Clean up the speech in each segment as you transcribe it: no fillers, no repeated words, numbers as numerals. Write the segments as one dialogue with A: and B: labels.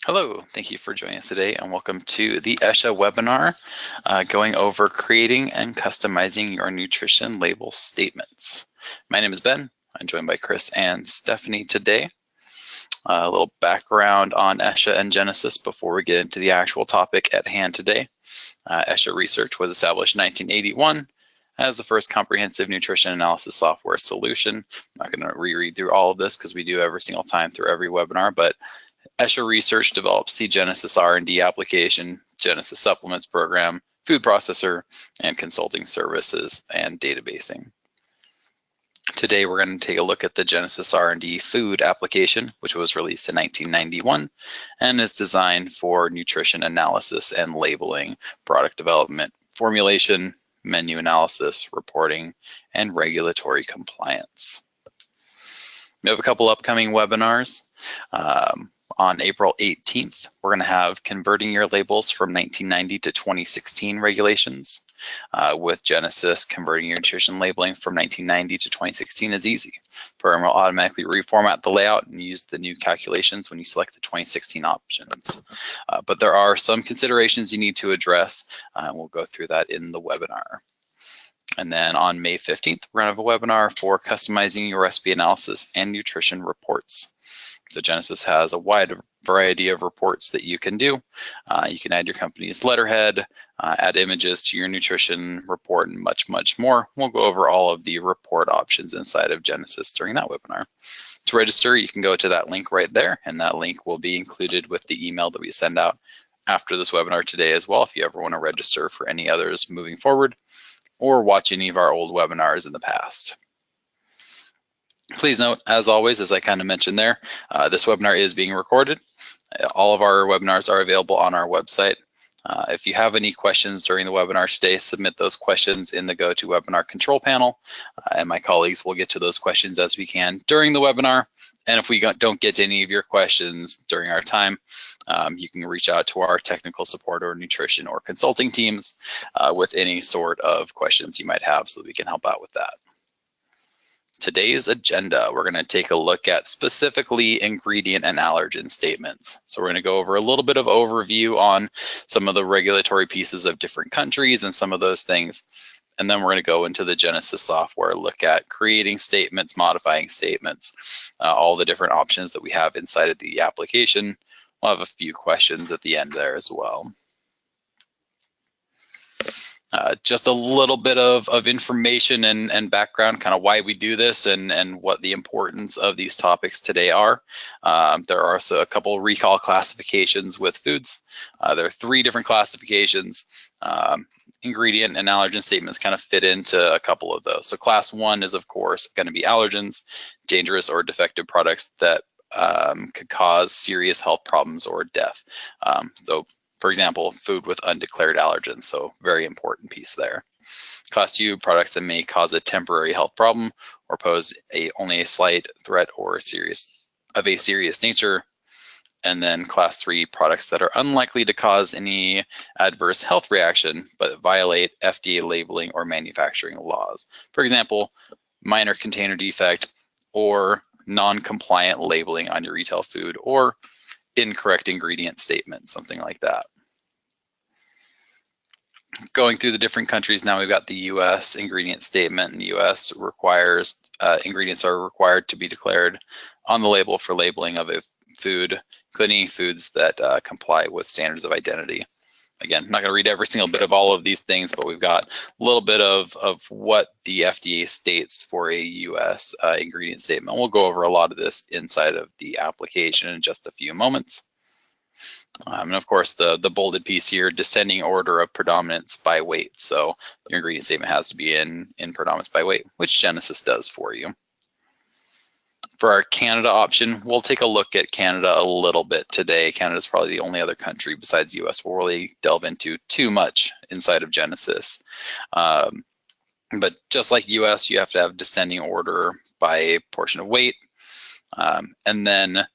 A: Hello, thank you for joining us today and welcome to the Asha webinar going over creating and customizing your nutrition label statements. My name is Ben. I'm joined by Chris and Stephanie today. A little background on Asha and Genesis before we get into the actual topic at hand today. Asha Research was established in 1981 as the first comprehensive nutrition analysis software solution. I'm not going to reread through all of this because we do every single time through every webinar, but Asha Research develops the Genesis R&D application, Genesis Supplements Program, food processor, and consulting services and databasing. Today, we're going to take a look at the Genesis R&D food application, which was released in 1991 and is designed for nutrition analysis and labeling, product development, formulation, menu analysis, reporting, and regulatory compliance. We have a couple upcoming webinars. On April 18th, we're going to have converting your labels from 1990 to 2016 regulations. With Genesis, converting your nutrition labeling from 1990 to 2016 is easy. The program will automatically reformat the layout and use the new calculations when you select the 2016 options. But there are some considerations you need to address. We'll go through that in the webinar. And then on May 15th, we're going to have a webinar for customizing your recipe analysis and nutrition reports. So Genesis has a wide variety of reports that you can do. You can add your company's letterhead, add images to your nutrition report, and much, much more. We'll go over all of the report options inside of Genesis during that webinar. To register, you can go to that link right there, and that link will be included with the email that we send out after this webinar today as well, if you ever want to register for any others moving forward or watch any of our old webinars in the past. Please note, as always, as I kind of mentioned there, this webinar is being recorded. All of our webinars are available on our website. If you have any questions during the webinar today, submit those questions in the GoToWebinar control panel, and my colleagues will get to those questions as we can during the webinar. And if we don't get to any of your questions during our time, you can reach out to our technical support or nutrition or consulting teams with any sort of questions you might have so that we can help out with that. Today's agenda, we're going to take a look at specifically ingredient and allergen statements. So we're going to go over a little bit of overview on some of the regulatory pieces of different countries and some of those things. And then we're going to go into the Genesis software, look at creating statements, modifying statements, all the different options that we have inside of the application. We'll have a few questions at the end there as well. Just a little bit of information and background, kind of why we do this and what the importance of these topics today are. There are also a couple recall classifications with foods. There are 3 different classifications. Ingredient and allergen statements kind of fit into a couple of those. So class 1 is, of course, going to be allergens, dangerous or defective products that could cause serious health problems or death. For example, food with undeclared allergens, so very important piece there. Class 2, products that may cause a temporary health problem or pose only a slight threat or of a serious nature. And then class 3, products that are unlikely to cause any adverse health reaction, but violate FDA labeling or manufacturing laws. For example, minor container defect or non-compliant labeling on your retail food or incorrect ingredient statement, something like that. Going through the different countries now, we've got the U.S. ingredient statement, and the U.S. requires ingredients are required to be declared on the label for labeling of a food, including foods that comply with standards of identity. Again, I'm not going to read every single bit of all of these things, but we've got a little bit of what the FDA states for a U.S. Ingredient statement. We'll go over a lot of this inside of the application in just a few moments. And of course, the bolded piece here, descending order of predominance by weight. So your ingredient statement has to be in predominance by weight, which Genesis does for you. For our Canada option, we'll take a look at Canada a little bit today. Canada is probably the only other country besides US we'll really delve into too much inside of Genesis. But just like US, you have to have descending order by a portion of weight. And then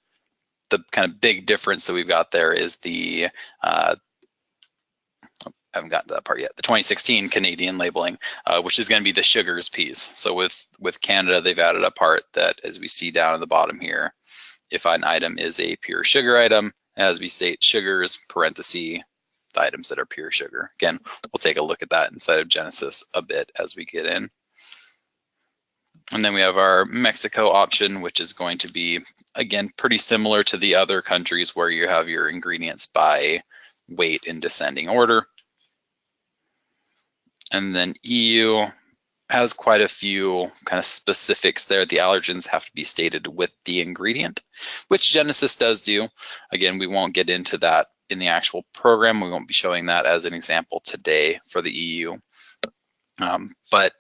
A: the kind of big difference that we've got there is the I haven't gotten to that part yet. The 2016 Canadian labeling, which is going to be the sugars piece. So with Canada, they've added a part that, as we see down at the bottom here, if an item is a pure sugar item, as we state sugars, parenthesis, the items that are pure sugar. Again, we'll take a look at that inside of Genesis a bit as we get in. And then we have our Mexico option, which is going to be, again, pretty similar to the other countries where you have your ingredients by weight in descending order. And then EU has quite a few kind of specifics there. The allergens have to be stated with the ingredient, which Genesis does do. Again, we won't get into that in the actual program. We won't be showing that as an example today for the EU. But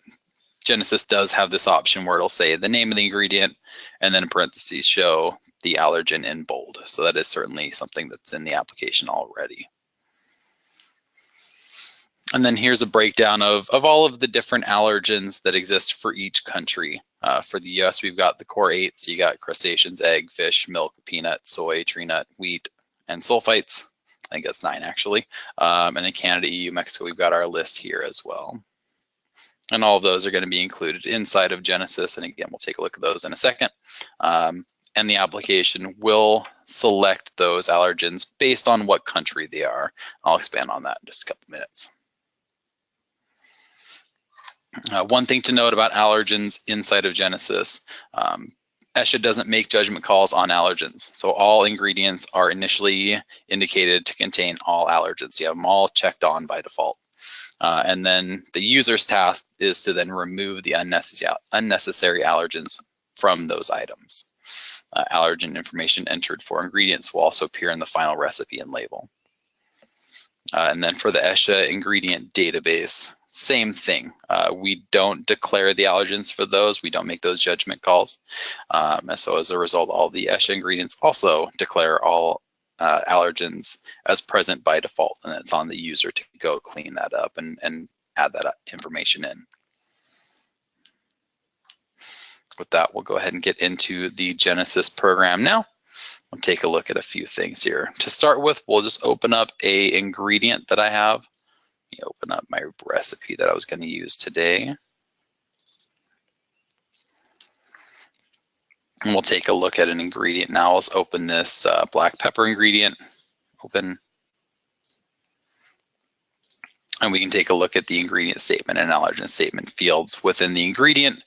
A: Genesis does have this option where it'll say the name of the ingredient and then in parentheses show the allergen in bold. So that is certainly something that's in the application already. And then here's a breakdown of all of the different allergens that exist for each country. For the US, we've got the core 8. So you got crustaceans, egg, fish, milk, peanut, soy, tree nut, wheat, and sulfites. I think that's 9 actually. And then Canada, EU, Mexico, we've got our list here as well. And all of those are going to be included inside of Genesis. And again, we'll take a look at those in a second. And the application will select those allergens based on what country they are. I'll expand on that in just a couple minutes. One thing to note about allergens inside of Genesis, Asha doesn't make judgment calls on allergens. So all ingredients are initially indicated to contain all allergens. You have them all checked on by default. And then the user's task is to then remove the unnecessary allergens from those items. Allergen information entered for ingredients will also appear in the final recipe and label. And then for the Asha ingredient database, same thing. We don't declare the allergens for those. We don't make those judgment calls. And so as a result, all the Asha ingredients also declare all allergens as present by default, and it's on the user to go clean that up and add that information in. With that, we'll go ahead and get into the Genesis program now. We'll take a look at a few things here. To start with, we'll just open up an ingredient that I have. Let me open up my recipe that I was going to use today. And we'll take a look at an ingredient now. Let's open this black pepper ingredient. Open. And we can take a look at the ingredient statement and allergen statement fields within the ingredient.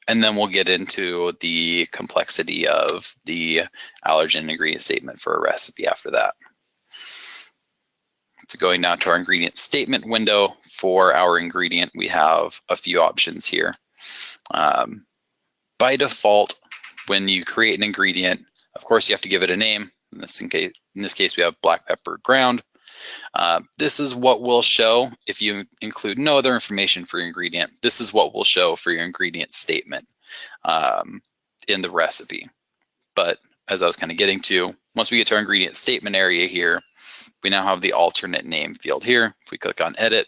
A: And then we'll get into the complexity of the allergen ingredient statement for a recipe after that. So going down to our ingredient statement window for our ingredient, we have a few options here. By default, when you create an ingredient, of course, you have to give it a name. In this case, we have black pepper ground. This is what will show if you include no other information for your ingredient. This is what will show for your ingredient statement in the recipe. But as I was kind of getting to, once we get to our ingredient statement area here, we now have the alternate name field here. If we click on edit,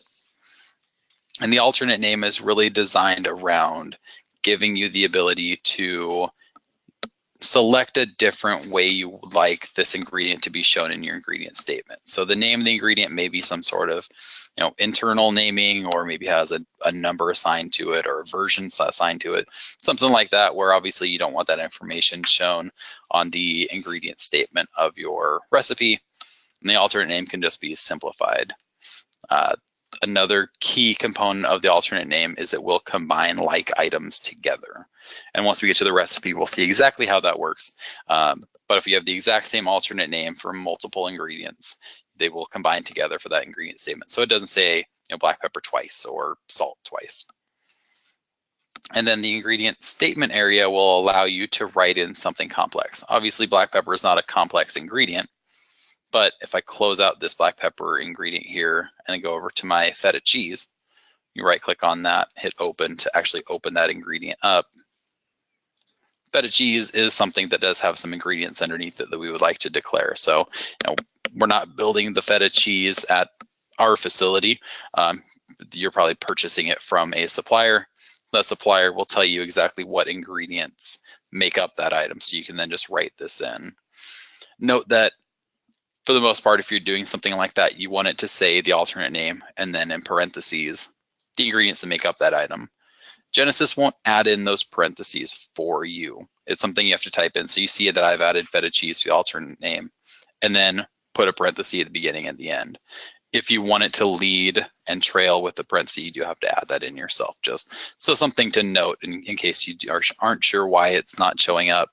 A: and the alternate name is really designed around giving you the ability to select a different way you would like this ingredient to be shown in your ingredient statement. So the name of the ingredient may be some sort of, internal naming, or maybe has a number assigned to it or a version assigned to it, something like that, where obviously you don't want that information shown on the ingredient statement of your recipe. And the alternate name can just be simplified. Another key component of the alternate name is it will combine like items together. And once we get to the recipe, we'll see exactly how that works. But if you have the exact same alternate name for multiple ingredients, they will combine together for that ingredient statement. So it doesn't say black pepper twice or salt twice. And then the ingredient statement area will allow you to write in something complex. Obviously, black pepper is not a complex ingredient. But if I close out this black pepper ingredient here and then go over to my feta cheese, you right click on that, hit open to actually open that ingredient up. Feta cheese is something that does have some ingredients underneath it that we would like to declare. So we're not building the feta cheese at our facility. You're probably purchasing it from a supplier. That supplier will tell you exactly what ingredients make up that item. So you can then just write this in. Note that for the most part, if you're doing something like that, you want it to say the alternate name and then in parentheses, the ingredients that make up that item. Genesis won't add in those parentheses for you. It's something you have to type in. So you see that I've added feta cheese to the alternate name. and then put a parenthesis at the beginning and the end. If you want it to lead and trail with the parenthesis, you do have to add that in yourself, just so something to note in case you aren't sure why it's not showing up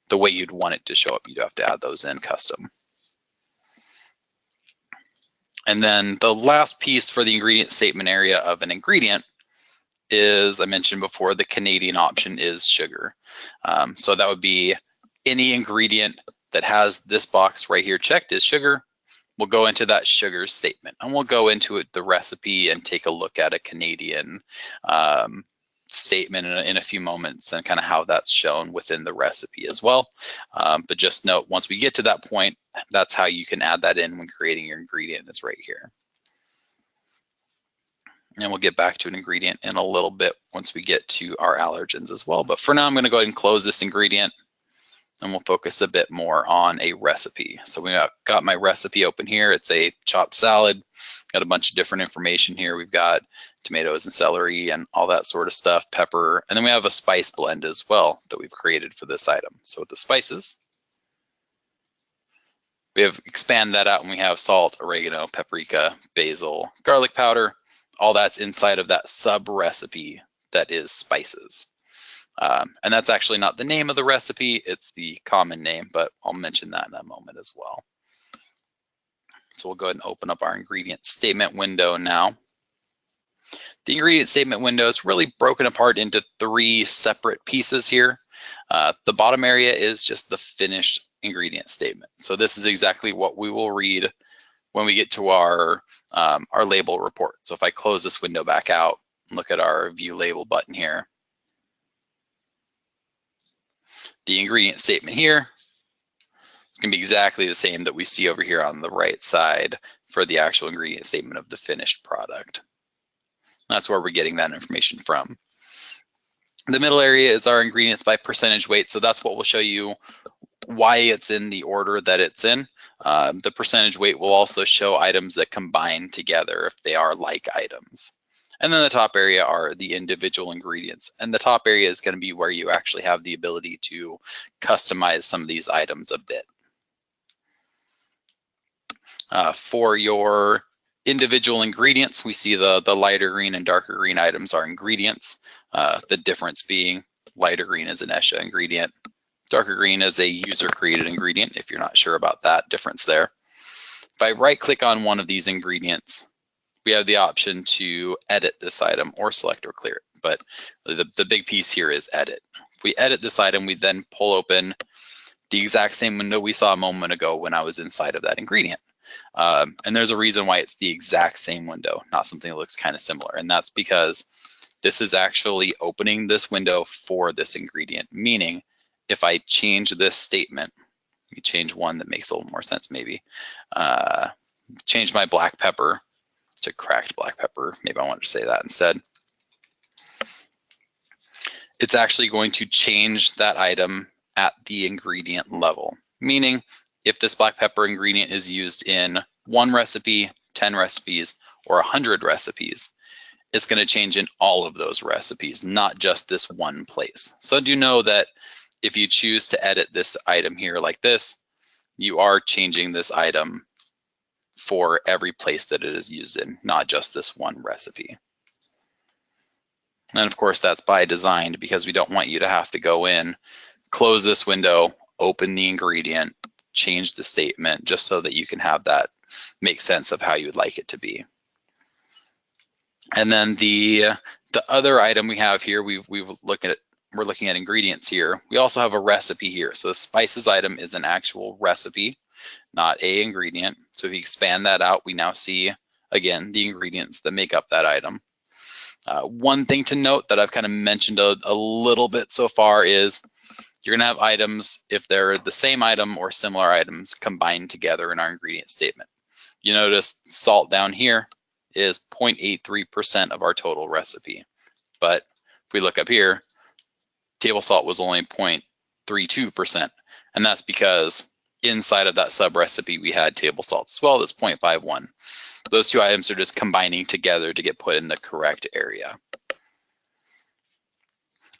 A: the way you'd want it to show up. You do have to add those in custom. And then the last piece for the ingredient statement area of an ingredient is, I mentioned before, the Canadian option is sugar. So that would be any ingredient that has this box right here checked is sugar. We'll go into that sugar statement, and we'll go into it, the recipe, and take a look at a Canadian statement in a few moments, and kind of how that's shown within the recipe as well. But just note, once we get to that point, that's how you can add that in when creating your ingredient, is right here. And we'll get back to an ingredient in a little bit once we get to our allergens as well. But for now, I'm going to go ahead and close this ingredient, and we'll focus a bit more on a recipe. So we got my recipe open here. It's a chopped salad. Got a bunch of different information here. We've got tomatoes and celery and all that sort of stuff, pepper, and then we have a spice blend as well that we've created for this item. So with the spices, we have expand that out, and we have salt, oregano, paprika, basil, garlic powder. All that's inside of that sub recipe that is spices. And that's actually not the name of the recipe, it's the common name, but I'll mention that in a moment as well. So we'll go ahead and open up our ingredient statement window now. The ingredient statement window is really broken apart into 3 separate pieces here. The bottom area is just the finished ingredient statement. So this is exactly what we will read when we get to our label report. So if I close this window back out and look at our view label button here, the ingredient statement here, it's going to be exactly the same that we see over here on the right side for the actual ingredient statement of the finished product. That's where we're getting that information from. The middle area is our ingredients by percentage weight. So that's what will show you why it's in the order that it's in. The percentage weight will also show items that combine together if they are like items. And then the top area are the individual ingredients. And the top area is going to be where you actually have the ability to customize some of these items a bit. For your individual ingredients, we see the lighter green and darker green items are ingredients. The difference being lighter green is an Asha ingredient. Darker green is a user-created ingredient, if you're not sure about that difference there. If I right-click on one of these ingredients, we have the option to edit this item or select or clear it. But the big piece here is edit. If we edit this item, we then pull open the exact same window we saw a moment ago when I was inside of that ingredient. And there's a reason why it's the exact same window, not something that looks kind of similar. And that's because this is actually opening this window for this ingredient, meaning if I change this statement, you change one that makes a little more sense maybe. Change my black pepper to cracked black pepper. Maybe I want to say that instead. It's actually going to change that item at the ingredient level, meaning if this black pepper ingredient is used in 1 recipe, 10 recipes, or 100 recipes, it's going to change in all of those recipes, not just this one place. So do know that if you choose to edit this item here like this, you are changing this item for every place that it is used in, not just this one recipe. And of course, that's by design because we don't want you to have to go in, close this window, open the ingredient, change the statement, just so that you can have that make sense of how you would like it to be. And then the other item we have here, we're looking at ingredients here. We also have a recipe here. So the spices item is an actual recipe, not a ingredient. So if you expand that out, we now see, again, the ingredients that make up that item. One thing to note that I've kind of mentioned a little bit so far is you're gonna have items, if they're the same item or similar items, combined together in our ingredient statement. You notice salt down here is 0.83% of our total recipe. But if we look up here, table salt was only 0.32%. And that's because inside of that sub recipe, we had table salt as well, that's 0.51. Those two items are just combining together to get put in the correct area.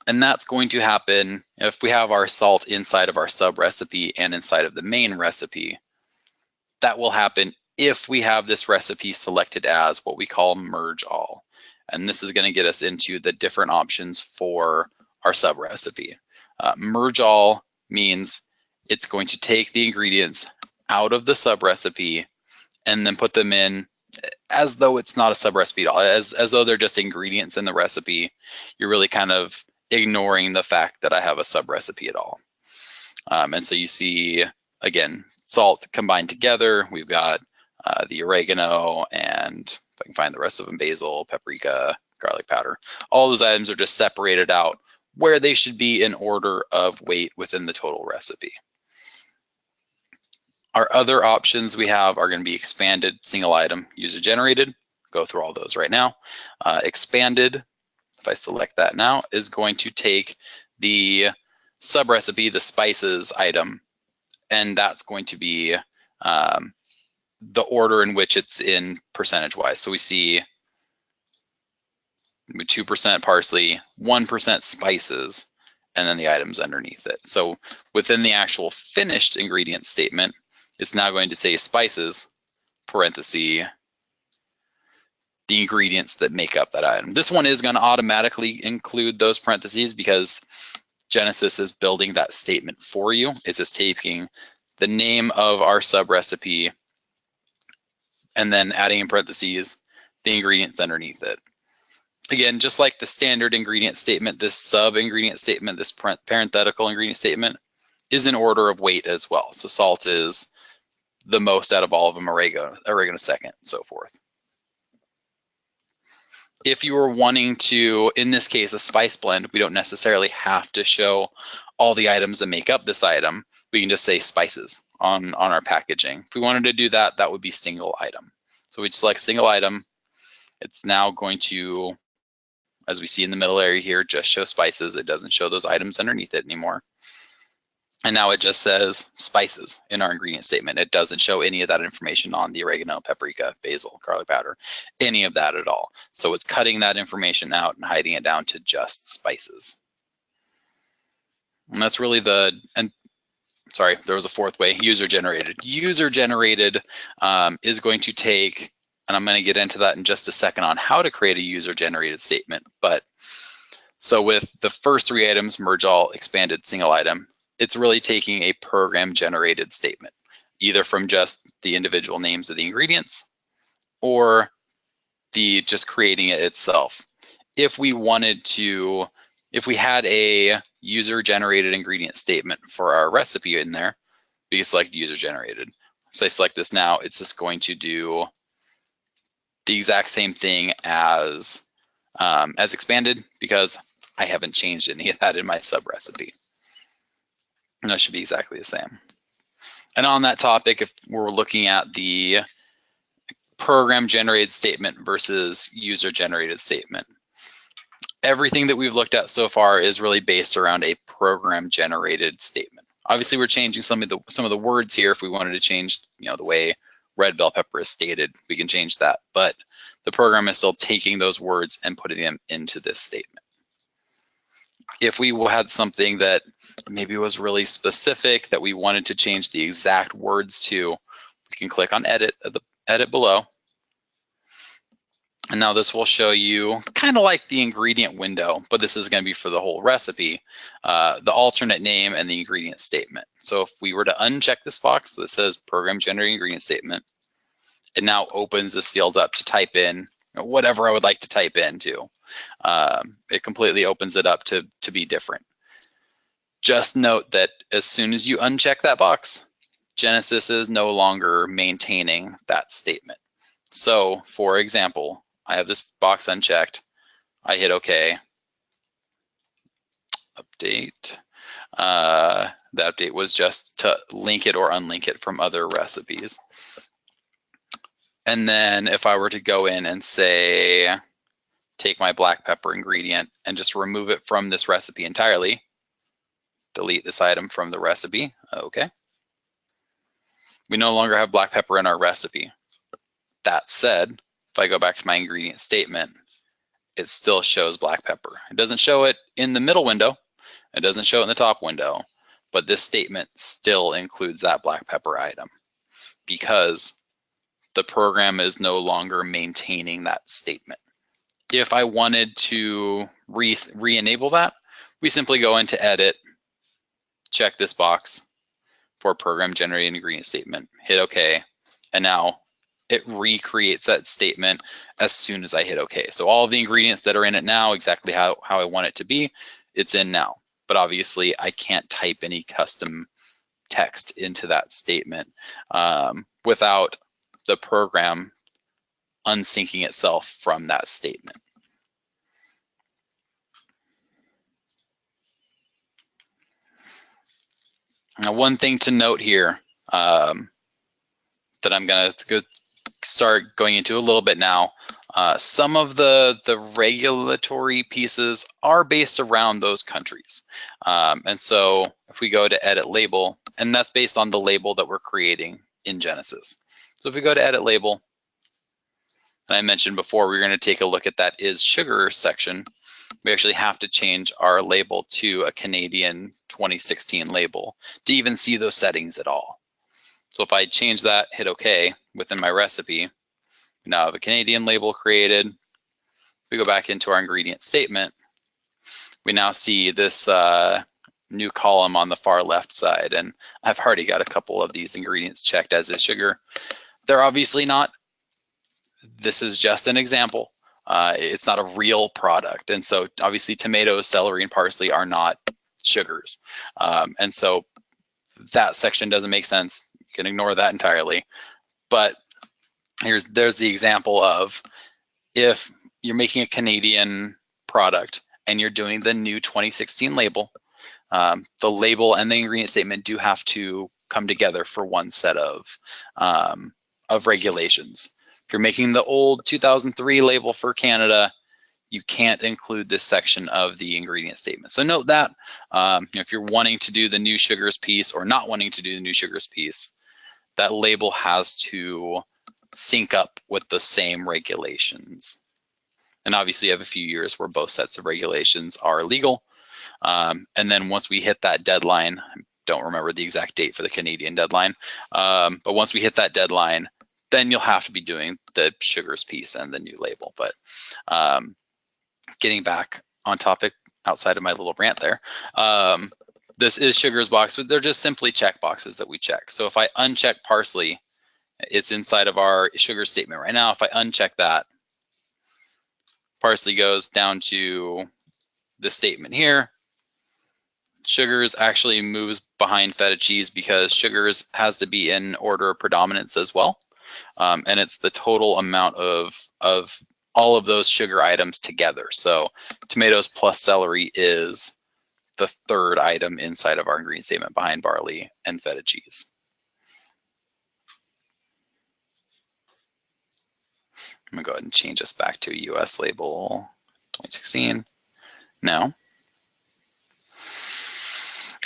A: And that's going to happen if we have our salt inside of our sub recipe and inside of the main recipe. that will happen if we have this recipe selected as what we call merge all. And this is going to get us into the different options for our sub recipe. Merge all means it's going to take the ingredients out of the sub recipe and then put them in as though it's not a sub recipe at all, as though they're just ingredients in the recipe. You're really kind of ignoring the fact that I have a sub recipe at all. And so you see, again, salt combined together. We've got the oregano, and if I can find the rest of them, basil, paprika, garlic powder. All those items are just separated out where they should be in order of weight within the total recipe. Our other options we have are going to be expanded, single item, user generated. Go through all those right now. Expanded, if I select that now, is going to take the sub recipe, the spices item, and that's going to be the order in which it's in percentage wise. So we see 2% parsley, 1% spices, and then the items underneath it. So within the actual finished ingredient statement, it's now going to say spices, parenthesis, the ingredients that make up that item. This one is going to automatically include those parentheses because Genesis is building that statement for you. It's just taking the name of our sub recipe and then adding in parentheses the ingredients underneath it. Again, just like the standard ingredient statement, this sub ingredient statement, this parenthetical ingredient statement is in order of weight as well. So salt is the most out of all of them, oregano second, so forth. If you were wanting to, in this case, a spice blend, we don't necessarily have to show all the items that make up this item. We can just say spices on our packaging. If we wanted to do that, that would be single item. So we'd select single item. It's now going to, as we see in the middle area here, just show spices. It doesn't show those items underneath it anymore. And now it just says spices in our ingredient statement. It doesn't show any of that information on the oregano, paprika, basil, garlic powder, any of that at all. So it's cutting that information out and hiding it down to just spices. And that's really sorry, there was a fourth way, user generated. User generated is going to take, and I'm going to get into that in just a second on how to create a user generated statement. But so with the first three items, merge all, expanded, single item, it's really taking a program generated statement, either from just the individual names of the ingredients or just creating it itself. If we wanted to, if we had a user generated ingredient statement for our recipe in there, we can select user generated. So I select this now, it's just going to do the exact same thing as expanded because I haven't changed any of that in my sub recipe. And that should be exactly the same. And on that topic, if we're looking at the program generated statement versus user generated statement, everything that we've looked at so far is really based around a program generated statement. Obviously, we're changing some of the words here. If we wanted to change, the way red bell pepper is stated, we can change that. But the program is still taking those words and putting them into this statement. If we had something that maybe was really specific that we wanted to change the exact words to, we can click on edit below. And now this will show you kind of like the ingredient window, but this is going to be for the whole recipe, the alternate name and the ingredient statement. So if we were to uncheck this box that says program generating ingredient statement, it now opens this field up to type in whatever I would like to type into. It completely opens it up to be different. Just note that as soon as you uncheck that box, Genesis is no longer maintaining that statement. So for example, I have this box unchecked. I hit OK. Update. The update was just to link it or unlink it from other recipes. And then if I were to go in and say, take my black pepper ingredient and just remove it from this recipe entirely, delete this item from the recipe, okay. We no longer have black pepper in our recipe. That said, if I go back to my ingredient statement, it still shows black pepper. It doesn't show it in the middle window. It doesn't show it in the top window, but this statement still includes that black pepper item. because the program is no longer maintaining that statement. If I wanted to re-enable that, we simply go into Edit, check this box for program generated ingredient statement, hit OK, and now it recreates that statement as soon as I hit OK. So all of the ingredients that are in it now, exactly how I want it to be, it's in now. But obviously I can't type any custom text into that statement without the program unsyncing itself from that statement. Now, one thing to note here that I'm going to start going into a little bit now, some of the regulatory pieces are based around those countries. And so if we go to Edit Label, and that's based on the label that we're creating in Genesis. So if we go to Edit Label, and I mentioned before, we're going to take a look at that is sugar section. We actually have to change our label to a Canadian 2016 label to even see those settings at all. So if I change that, hit OK within my recipe, we now have a Canadian label created. If we go back into our ingredient statement, we now see this new column on the far left side. And I've already got a couple of these ingredients checked as is sugar. They're obviously not. This is just an example. It's not a real product. And so obviously tomatoes, celery, and parsley are not sugars. And so that section doesn't make sense. You can ignore that entirely. But there's the example of if you're making a Canadian product and you're doing the new 2016 label, the label and the ingredient statement do have to come together for one set of regulations. If you're making the old 2003 label for Canada, you can't include this section of the ingredient statement. So note that if you're wanting to do the new sugars piece or not wanting to do the new sugars piece, that label has to sync up with the same regulations. And obviously you have a few years where both sets of regulations are legal. And then once we hit that deadline, I don't remember the exact date for the Canadian deadline, but once we hit that deadline, then you'll have to be doing the sugars piece and the new label. But getting back on topic outside of my little rant there, this is sugars box, but they're just simply check boxes that we check. So if I uncheck parsley, it's inside of our sugar statement right now. If I uncheck that, parsley goes down to the statement here. Sugars actually moves behind feta cheese because sugars has to be in order of predominance as well. And it's the total amount of all of those sugar items together. So tomatoes plus celery is the third item inside of our ingredient statement behind barley and feta cheese. I'm gonna go ahead and change this back to a US label 2016 now.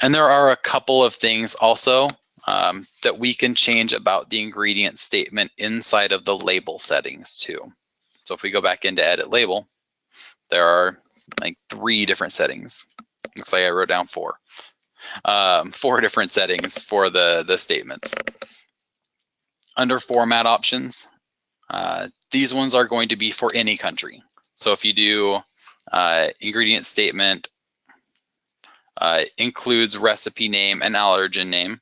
A: And there are a couple of things also that we can change about the ingredient statement inside of the label settings too. So if we go back into Edit Label, there are like 3 different settings. Looks like I wrote down 4. 4 different settings for the statements. Under Format Options, these ones are going to be for any country. So if you do ingredient statement includes recipe name and allergen name,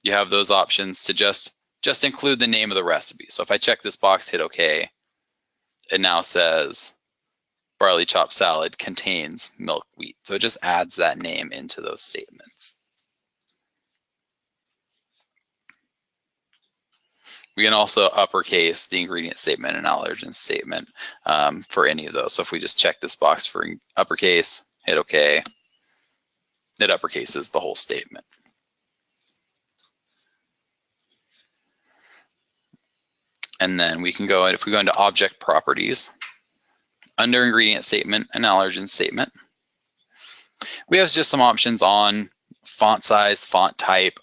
A: you have those options to just include the name of the recipe. So if I check this box, hit OK, it now says barley chopped salad contains milk wheat. So it just adds that name into those statements. We can also uppercase the ingredient statement and allergen statement for any of those. So if we just check this box for uppercase, hit OK, it uppercases the whole statement. And then we can go, if we go into Object Properties, under Ingredient Statement and Allergen Statement, we have just some options on font size, font type,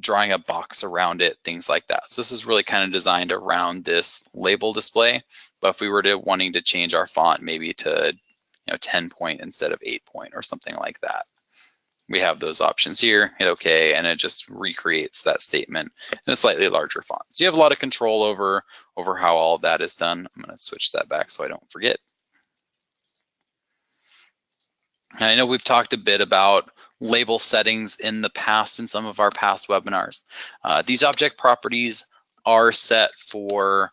A: drawing a box around it, things like that. So this is really kind of designed around this label display. But if we were to wanting to change our font maybe to 10 point instead of 8 point or something like that, we have those options here, hit OK, and it just recreates that statement in a slightly larger font. So you have a lot of control over how all of that is done. I'm going to switch that back so I don't forget. And I know we've talked a bit about label settings in the past in some of our past webinars. These object properties are set for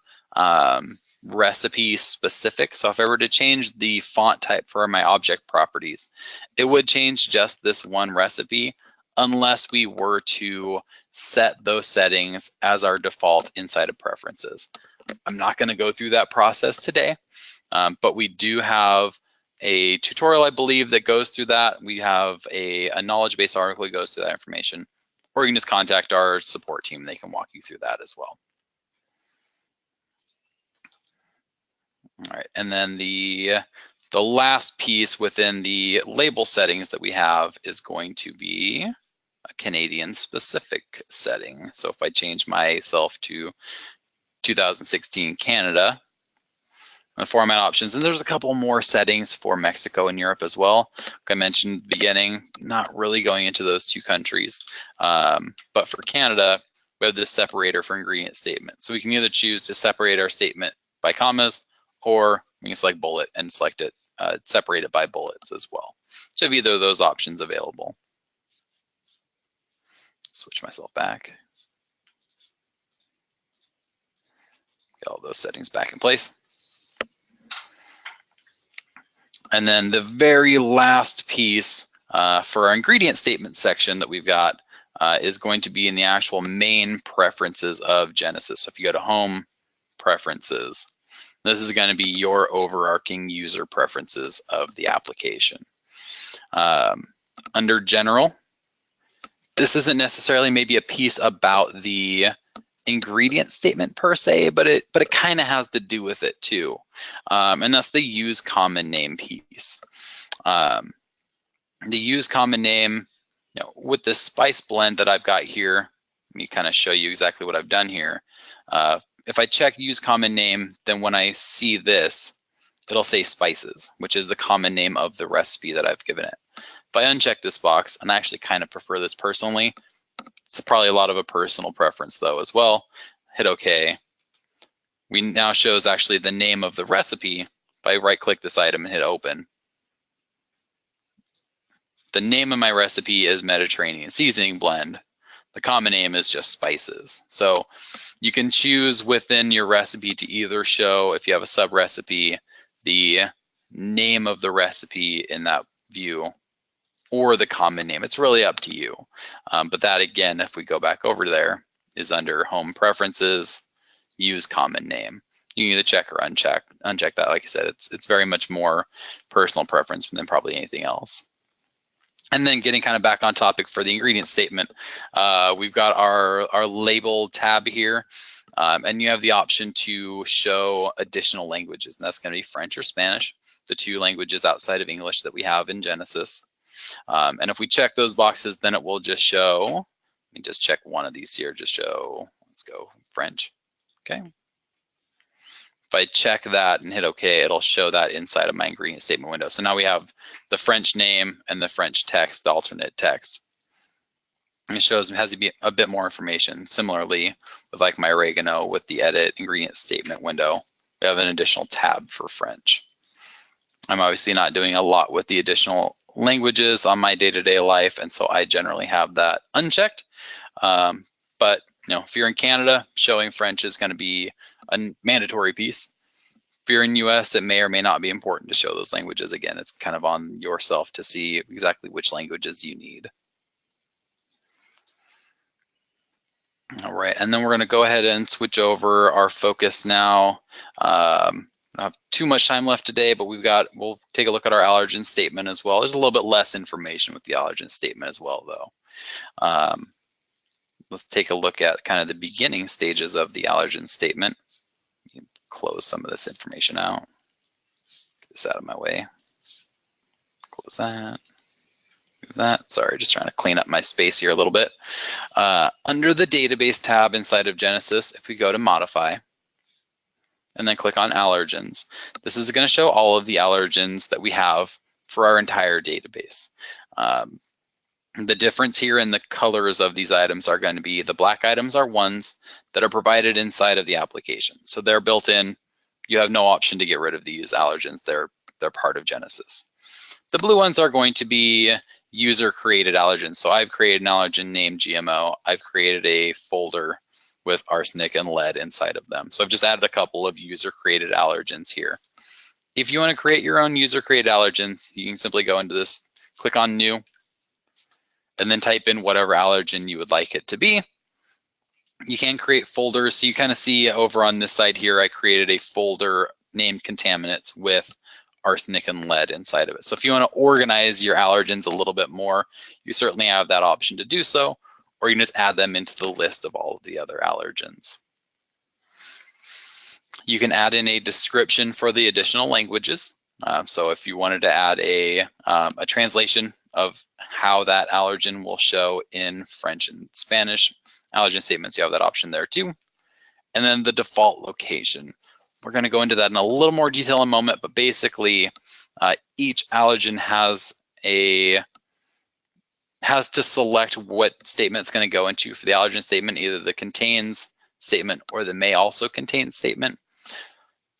A: recipe specific. So if I were to change the font type for my object properties, it would change just this one recipe unless we were to set those settings as our default inside of preferences. I'm not going to go through that process today, but we do have a tutorial, I believe, that goes through that. We have a knowledge base article that goes through that information, or you can just contact our support team. They can walk you through that as well. All right, and then the last piece within the label settings that we have is going to be a Canadian specific setting. So if I change myself to 2016 Canada, the format options, and there's a couple more settings for Mexico and Europe as well. Like I mentioned at the beginning, not really going into those two countries. But for Canada, we have this separator for ingredient statement. So we can either choose to separate our statement by commas, or we can select bullet and select it, separate it by bullets as well. So we have either of those options available. Switch myself back. Get all those settings back in place. And then the very last piece for our ingredient statement section that we've got is going to be in the actual main preferences of Genesis. So if you go to Home, Preferences, this is going to be your overarching user preferences of the application. Under General, this isn't necessarily maybe a piece about the ingredient statement per se, but it kind of has to do with it too, and that's the use common name piece. The use common name, with this spice blend that I've got here, let me kind of show you exactly what I've done here. If I check use common name, then when I see this, it'll say spices, which is the common name of the recipe that I've given it. If I uncheck this box, and I actually kind of prefer this personally, it's probably a lot of a personal preference though as well. Hit OK. We now shows actually the name of the recipe. If I right click this item and hit open, the name of my recipe is Mediterranean seasoning blend. The common name is just spices. So you can choose within your recipe to either show, if you have a sub recipe, the name of the recipe in that view, or the common name. It's really up to you. But that, again, if we go back over there, is under Home Preferences, Use Common Name. You can either check or uncheck that. Like I said, it's very much more personal preference than probably anything else. And then getting kind of back on topic for the ingredient statement, we've got our label tab here, and you have the option to show additional languages, and that's going to be French or Spanish, the two languages outside of English that we have in Genesis. And if we check those boxes, then it will just show, let me just check one of these here, just show, let's go French, okay. If I check that and hit OK, it'll show that inside of my ingredient statement window. So now we have the French name and the French text, the alternate text. And it has a bit more information. Similarly, with like my oregano with the edit ingredient statement window, we have an additional tab for French. I'm obviously not doing a lot with the additional languages on my day-to-day life, and so I generally have that unchecked. But if you're in Canada, showing French is going to be a mandatory piece. If you're in US, it may or may not be important to show those languages. Again, it's kind of on yourself to see exactly which languages you need. All right, and then we're going to go ahead and switch over our focus now. I don't have too much time left today, but we'll take a look at our allergen statement as well. There's a little bit less information with the allergen statement as well, though. Let's take a look at kind of the beginning stages of the allergen statement. Close some of this information out. Get this out of my way. Close that. Move that. Sorry, just trying to clean up my space here a little bit. Under the database tab inside of Genesis, if we go to Modify, and then click on Allergens, this is going to show all of the allergens that we have for our entire database. The difference here in the colors of these items are going to be the black items are ones that are provided inside of the application. So they're built in. You have no option to get rid of these allergens. They're part of Genesis. The blue ones are going to be user created allergens. So I've created an allergen named GMO. I've created a folder with arsenic and lead inside of them. So I've just added a couple of user created allergens here. If you want to create your own user created allergens, you can simply go into this, click on new, and then type in whatever allergen you would like it to be. You can create folders. So you kind of see over on this side here, I created a folder named contaminants with arsenic and lead inside of it. So if you want to organize your allergens a little bit more, you certainly have that option to do so, or you can just add them into the list of all of the other allergens. You can add in a description for the additional languages. So if you wanted to add a translation of how that allergen will show in French and Spanish allergen statements, you have that option there too. And then the default location. We're going to go into that in a little more detail in a moment, but basically each allergen has to select what statement it's going to go into for the allergen statement, either the contains statement or the may also contain statement.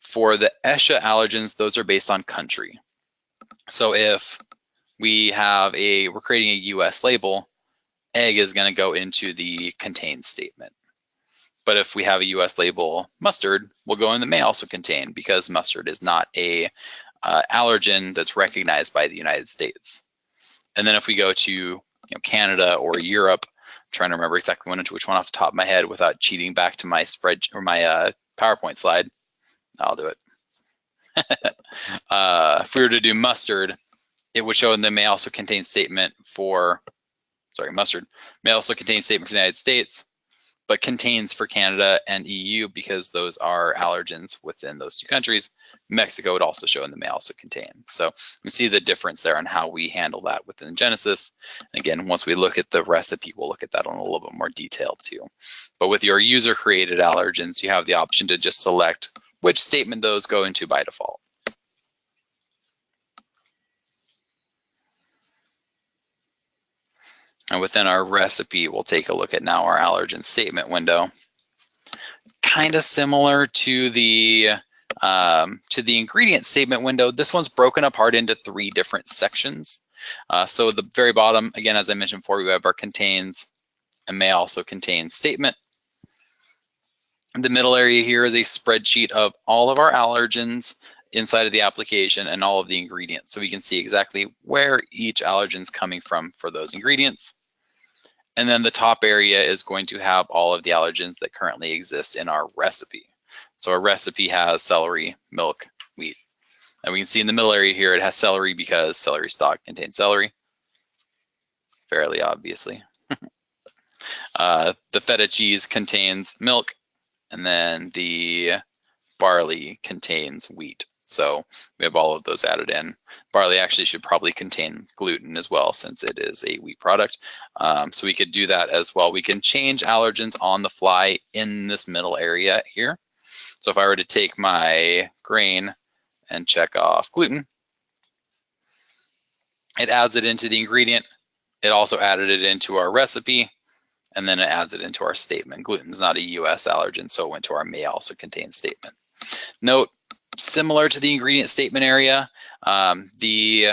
A: For the Asha allergens, those are based on country. So if we're creating a US label, egg is going to go into the contain statement. But if we have a US label mustard, we'll go in the may also contain, because mustard is not a allergen that's recognized by the United States. And then if we go to Canada or Europe, I'm trying to remember exactly which one off the top of my head without cheating back to my my PowerPoint slide. I'll do it. If we were to do mustard, it would show in the may also contain statement for, mustard may also contain statement for the United States, but contains for Canada and EU, because those are allergens within those two countries. Mexico would also show in the may also contain. So you see the difference there on how we handle that within Genesis. Again, once we look at the recipe, we'll look at that on a little bit more detail too. But with your user created allergens, you have the option to just select which statement those go into by default. And within our recipe, we'll take a look at now our allergen statement window. Kind of similar to the ingredient statement window. This one's broken apart into 3 different sections. So at the very bottom, again, as I mentioned before, we have our contains and may also contain statement. The middle area here is a spreadsheet of all of our allergens inside of the application and all of the ingredients. So we can see exactly where each allergen is coming from for those ingredients. And then the top area is going to have all of the allergens that currently exist in our recipe. So our recipe has celery, milk, wheat. And we can see in the middle area here, it has celery because celery stalk contains celery. Fairly obviously. The feta cheese contains milk, and then the barley contains wheat. So we have all of those added in. Barley actually should probably contain gluten as well, since it is a wheat product. So we could do that as well. We can change allergens on the fly in this middle area here. So if I were to take my grain and check off gluten, it adds it into the ingredient. It also added it into our recipe, and then it adds it into our statement. Gluten is not a US allergen, so it went to our may also contain statement. Note, similar to the ingredient statement area, the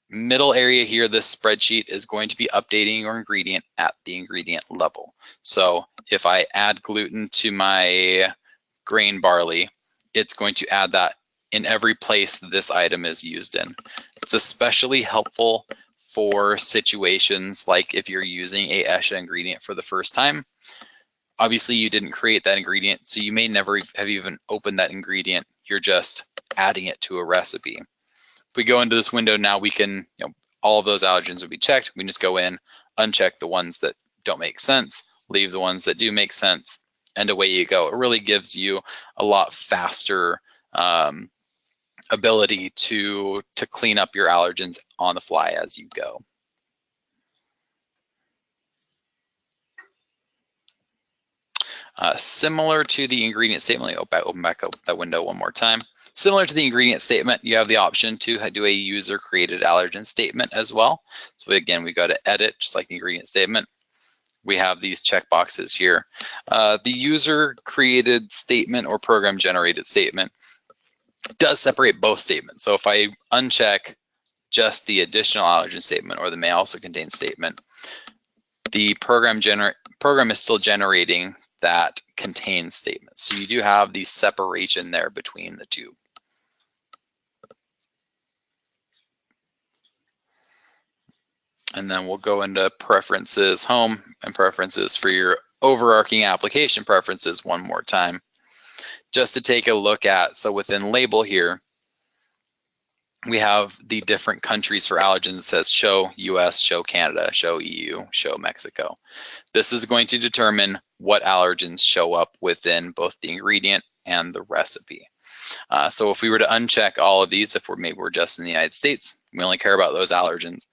A: middle area here, this spreadsheet is going to be updating your ingredient at the ingredient level. So if I add gluten to my grain barley, it's going to add that in every place this item is used in. It's especially helpful for situations like if you're using a Asha ingredient for the first time. Obviously, you didn't create that ingredient, so you may never have even opened that ingredient. You're just adding it to a recipe. If we go into this window now, we can, all of those allergens will be checked. We can just go in, uncheck the ones that don't make sense, leave the ones that do make sense, and away you go. It really gives you a lot faster ability to clean up your allergens on the fly as you go. Similar to the ingredient statement, open back up that window one more time. Similar to the ingredient statement, you have the option to do a user-created allergen statement as well. So again, we go to edit, just like the ingredient statement. We have these checkboxes here. The user-created statement or program-generated statement does separate both statements. So if I uncheck just the additional allergen statement or the may also contain statement, the program is still generating that contains statement. So you do have the separation there between the two. And then we'll go into preferences, home, and preferences for your overarching application preferences one more time. Just to take a look at, so within label here, we have the different countries for allergens. It says show US, show Canada, show EU, show Mexico. This is going to determine what allergens show up within both the ingredient and the recipe. So if we were to uncheck all of these, if maybe we're just in the United States, we only care about those allergens.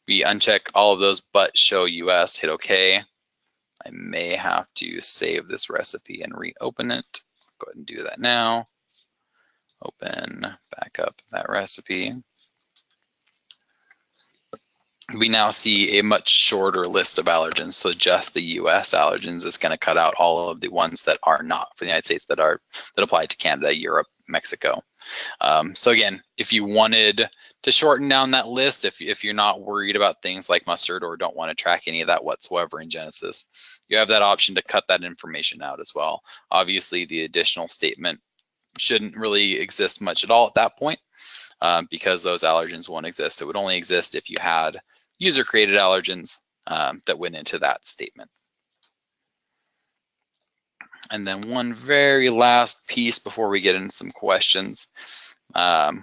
A: We uncheck all of those but show US, hit OK. I may have to save this recipe and reopen it. Go ahead and do that now. Open back up that recipe. We now see a much shorter list of allergens. So just the US allergens is going to cut out all of the ones that are not for the United States that apply to Canada, Europe, Mexico. So again, if you wanted to shorten down that list, if you're not worried about things like mustard or don't want to track any of that whatsoever in Genesis, you have that option to cut that information out as well. Obviously, the additional statement shouldn't really exist much at all at that point because those allergens won't exist. It would only exist if you had user-created allergens that went into that statement. And then one very last piece before we get into some questions.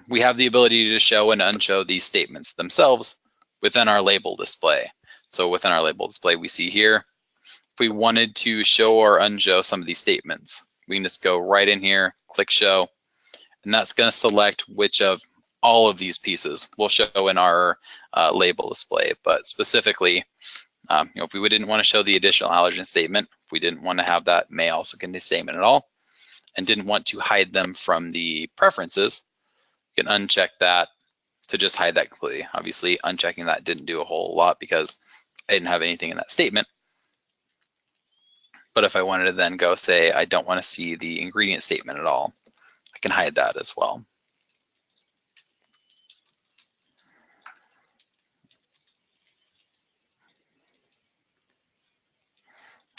A: We have the ability to show and unshow these statements themselves within our label display. So within our label display, we see here, if we wanted to show or unshow some of these statements, we can just go right in here, click show, and that's going to select which of all of these pieces will show in our label display. But specifically, if we didn't want to show the additional allergen statement, if we didn't want to have that may also contain statement at all, and didn't want to hide them from the preferences, you can uncheck that to just hide that completely. Obviously, unchecking that didn't do a whole lot because I didn't have anything in that statement. But if I wanted to then go say, I don't want to see the ingredient statement at all, I can hide that as well.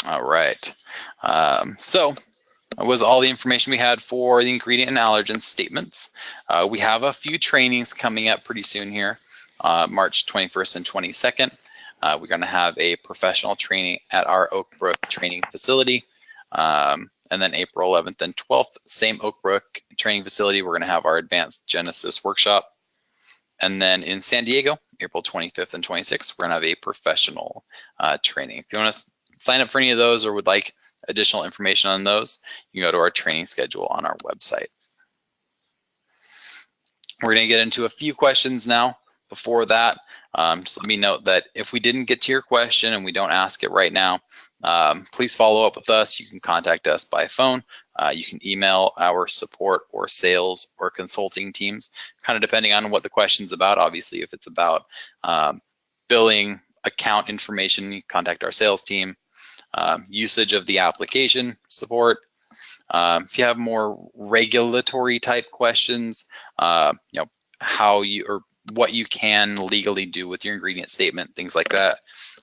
A: All right, so that was all the information we had for the ingredient and allergen statements. We have a few trainings coming up pretty soon here, March 21st and 22nd. We're going to have a professional training at our Oak Brook training facility. And then April 11th and 12th, same Oak Brook training facility, we're going to have our advanced Genesis workshop. And then in San Diego, April 25th and 26th, we're going to have a professional training. If you want to sign up for any of those or would like additional information on those, you can go to our training schedule on our website. We're going to get into a few questions now. Before that, just let me note that if we didn't get to your question and we don't ask it right now, please follow up with us. You can contact us by phone. You can email our support or sales or consulting teams, kind of depending on what the question's about. Obviously, if it's about billing, account information, you contact our sales team. Usage of the application, support. If you have more regulatory type questions, how you or what you can legally do with your ingredient statement, things like that,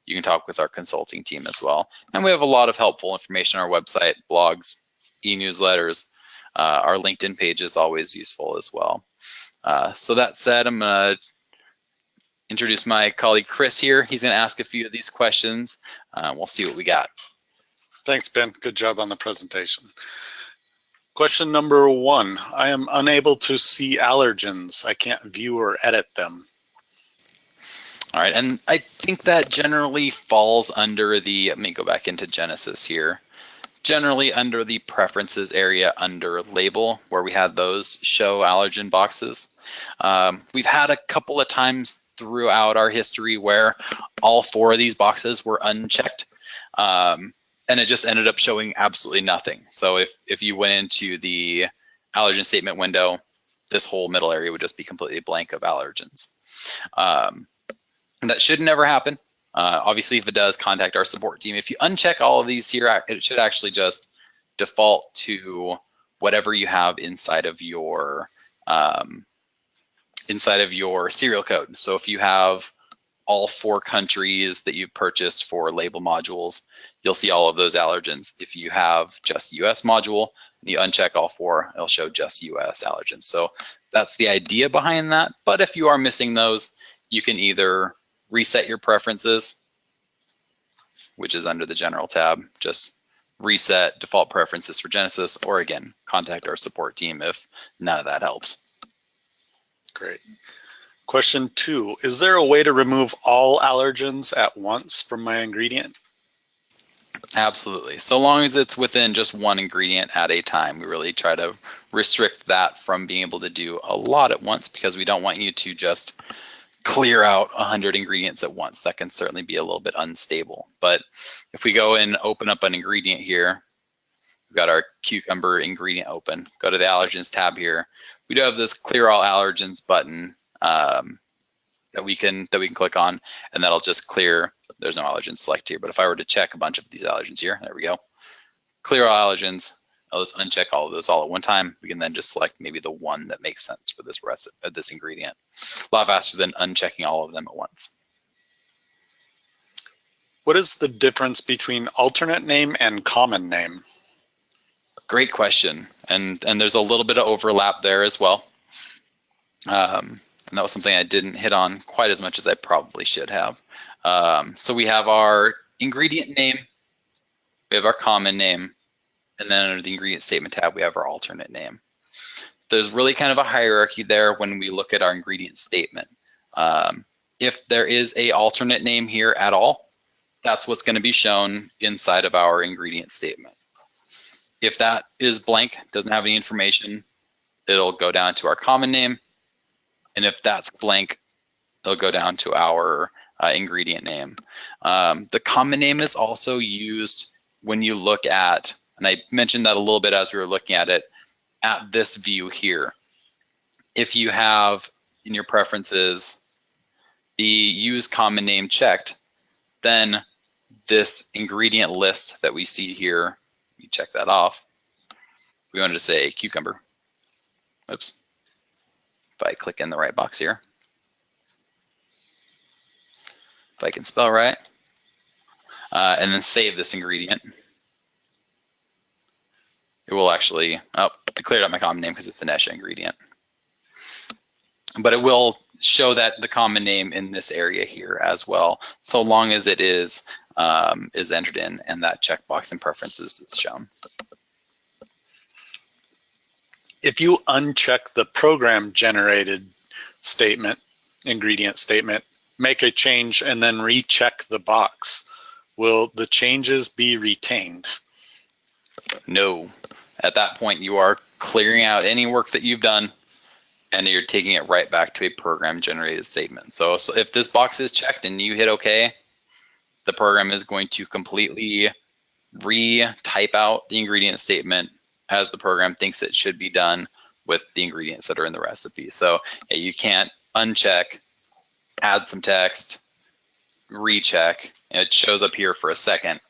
A: you can talk with our consulting team as well. And we have a lot of helpful information on our website, blogs, e-newsletters. Our LinkedIn page is always useful as well. So that said, I'm going to introduce my colleague Chris here. He's going to ask a few of these questions. We'll see what we got.
B: Thanks, Ben. Good job on the presentation. Question number 1. I am unable to see allergens. I can't view or edit them.
A: All right, and I think that generally falls under the, let me go back into Genesis here, generally under the preferences area under label, where we had those show allergen boxes. We've had a couple of times throughout our history where all 4 of these boxes were unchecked. and it just ended up showing absolutely nothing. So if you went into the allergen statement window, this whole middle area would just be completely blank of allergens. That should never happen. Obviously, if it does, contact our support team. If you uncheck all of these here, it should actually just default to whatever you have inside of your serial code. So if you have all 4 countries that you've purchased for label modules, you'll see all of those allergens. If you have just US module and you uncheck all 4, it'll show just US allergens. So that's the idea behind that. But if you are missing those, you can either reset your preferences, which is under the general tab, just reset default preferences for Genesis, or again, contact our support team if none of that helps.
B: Great. Question 2, is there a way to remove all allergens at once from my ingredient?
A: Absolutely. So long as it's within just one ingredient at a time. We really try to restrict that from being able to do a lot at once, because we don't want you to just clear out 100 ingredients at once. That can certainly be a little bit unstable. But if we go and open up an ingredient here, we've got our cucumber ingredient open, go to the allergens tab here. We do have this clear all allergens button that we can click on, and that'll just clear. There's no allergens select here, but if I were to check a bunch of these allergens here, there we go. Clear all allergens. I'll just uncheck all of those all at one time. We can then just select maybe the one that makes sense for this recipe, this ingredient. A lot faster than unchecking all of them at once.
B: What is the difference between alternate name and common name?
A: Great question. And there's a little bit of overlap there as well. And that was something I didn't hit on quite as much as I probably should have. So we have our ingredient name, we have our common name, and then under the ingredient statement tab, we have our alternate name. There's really kind of a hierarchy there when we look at our ingredient statement. If there is an alternate name here at all, that's what's going to be shown inside of our ingredient statement. If that is blank, doesn't have any information, it'll go down to our common name. And if that's blank, it'll go down to our ingredient name. The common name is also used when you look at, and I mentioned that a little bit as we were looking at it, at this view here. If you have in your preferences the use common name checked, then this ingredient list that we see here, you check that off. We wanted to say cucumber. Oops. If I click in the right box here, if I can spell right, and then save this ingredient, it will actually, oh, I cleared out my common name because it's an Asha ingredient. But it will show that the common name in this area here as well, so long as it is entered in and that checkbox in preferences is shown.
B: If you uncheck the program generated statement, ingredient statement, make a change and then recheck the box, will the changes be retained?
A: No. At that point, you are clearing out any work that you've done and you're taking it right back to a program generated statement. So if this box is checked and you hit OK, the program is going to completely re-type out the ingredient statement as the program thinks it should be done with the ingredients that are in the recipe. So yeah, you can't uncheck, add some text, recheck, and it shows up here for a second,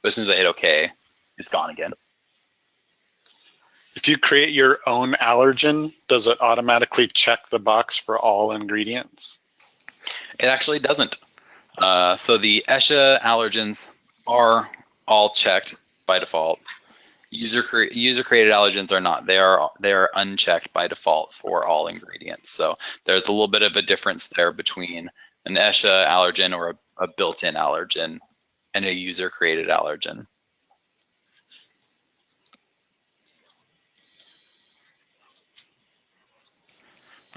A: but as soon as I hit OK, it's gone again.
B: If you create your own allergen, does it automatically check the box for all ingredients?
A: It actually doesn't. So the Asha allergens are all checked by default. User created allergens are not. They are unchecked by default for all ingredients. So there's a little bit of a difference there between an Asha allergen or a built-in allergen and a user created allergen.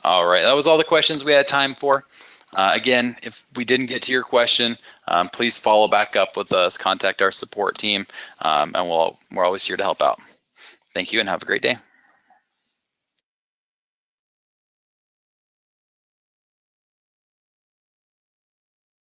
A: All right, that was all the questions we had time for. Again, if we didn't get to your question, please follow back up with us, contact our support team, and we're always here to help out. Thank you and have a great day.